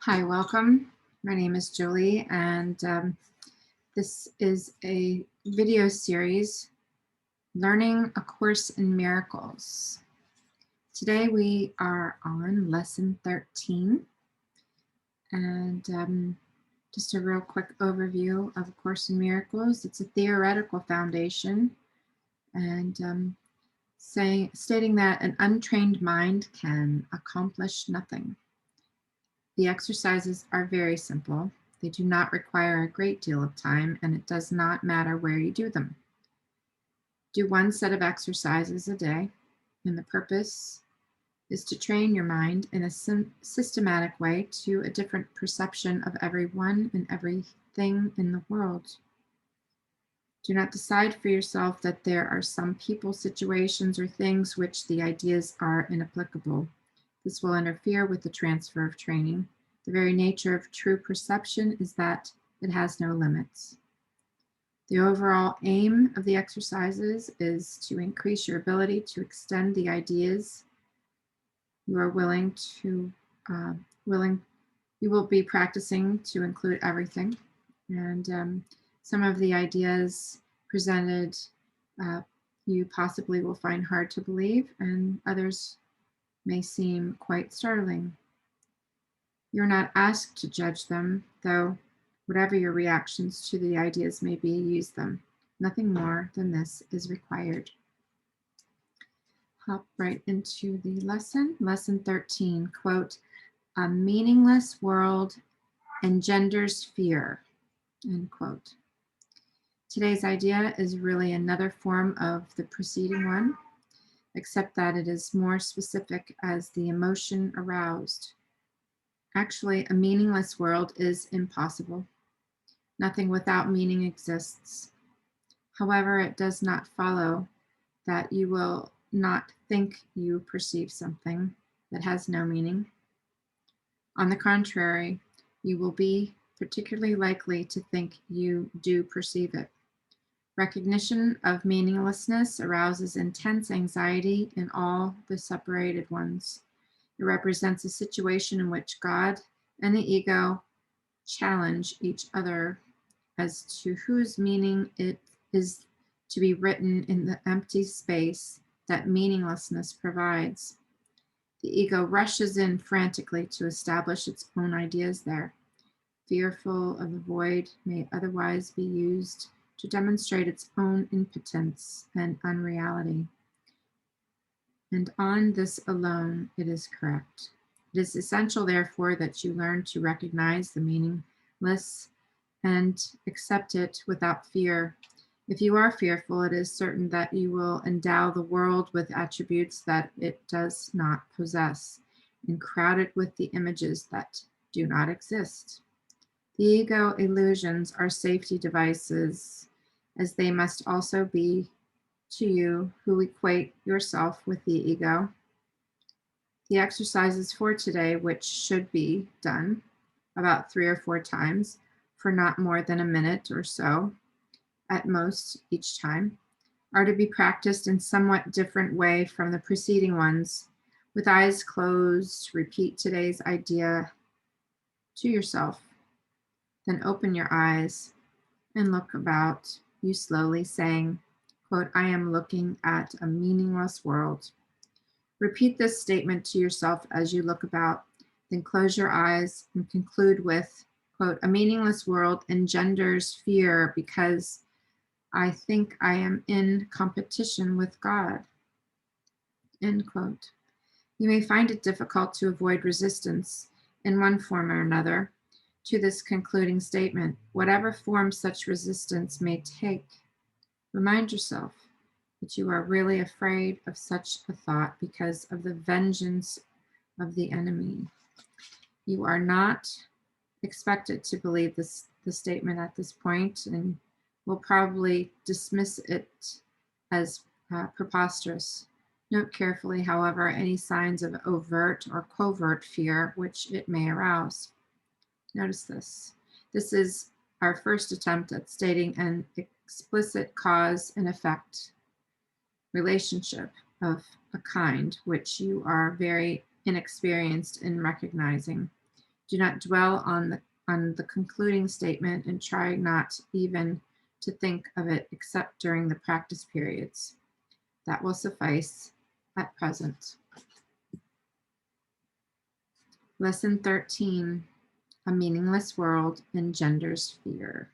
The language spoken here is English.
Hi, welcome. My name is Julie, and this is a video series, Learning A Course in Miracles. Today we are on lesson 13, and just a real quick overview of A Course in Miracles. It's a theoretical foundation, and stating that an untrained mind can accomplish nothing. The exercises are very simple. They do not require a great deal of time, and it does not matter where you do them. Do one set of exercises a day, and the purpose is to train your mind in a systematic way to a different perception of everyone and everything in the world. Do not decide for yourself that there are some people, situations, or things which the ideas are inapplicable. This will interfere with the transfer of training. The very nature of true perception is that it has no limits. The overall aim of the exercises is to increase your ability to extend the ideas you are you will be practicing to include everything. And some of the ideas presented you possibly will find hard to believe, and others may seem quite startling. You're not asked to judge them, though whatever your reactions to the ideas may be, use them. Nothing more than this is required. Hop right into the lesson. Lesson 13, quote, "A meaningless world engenders fear," end quote. Today's idea is really another form of the preceding one, except that it is more specific as the emotion aroused. Actually, a meaningless world is impossible. Nothing without meaning exists. However, it does not follow that you will not think you perceive something that has no meaning. On the contrary, you will be particularly likely to think you do perceive it. Recognition of meaninglessness arouses intense anxiety in all the separated ones. It represents a situation in which God and the ego challenge each other as to whose meaning it is to be written in the empty space that meaninglessness provides. The ego rushes in frantically to establish its own ideas there. Fearful of the void may otherwise be used to demonstrate its own impotence and unreality. And on this alone, it is correct. It is essential, therefore, that you learn to recognize the meaningless and accept it without fear. If you are fearful, it is certain that you will endow the world with attributes that it does not possess and crowd it with the images that do not exist. The ego illusions are safety devices, as they must also be to you who equate yourself with the ego. The exercises for today, which should be done about 3 or 4 times for not more than a minute or so at most each time, are to be practiced in somewhat different way from the preceding ones. With eyes closed, repeat today's idea to yourself. Then open your eyes and look about you slowly, saying, quote, "I am looking at a meaningless world." Repeat this statement to yourself as you look about, then close your eyes and conclude with, quote, "A meaningless world engenders fear because I think I am in competition with God," end quote. You may find it difficult to avoid resistance in one form or another to this concluding statement. Whatever form such resistance may take, remind yourself that you are really afraid of such a thought because of the vengeance of the enemy. You are not expected to believe the statement at this point, and will probably dismiss it as preposterous. Note carefully, however, any signs of overt or covert fear which it may arouse. Notice this. This is our first attempt at stating an explicit cause and effect relationship of a kind which you are very inexperienced in recognizing. Do not dwell on the concluding statement and try not even to think of it except during the practice periods. That will suffice at present. Lesson 13, A Meaningless World Engenders Fear.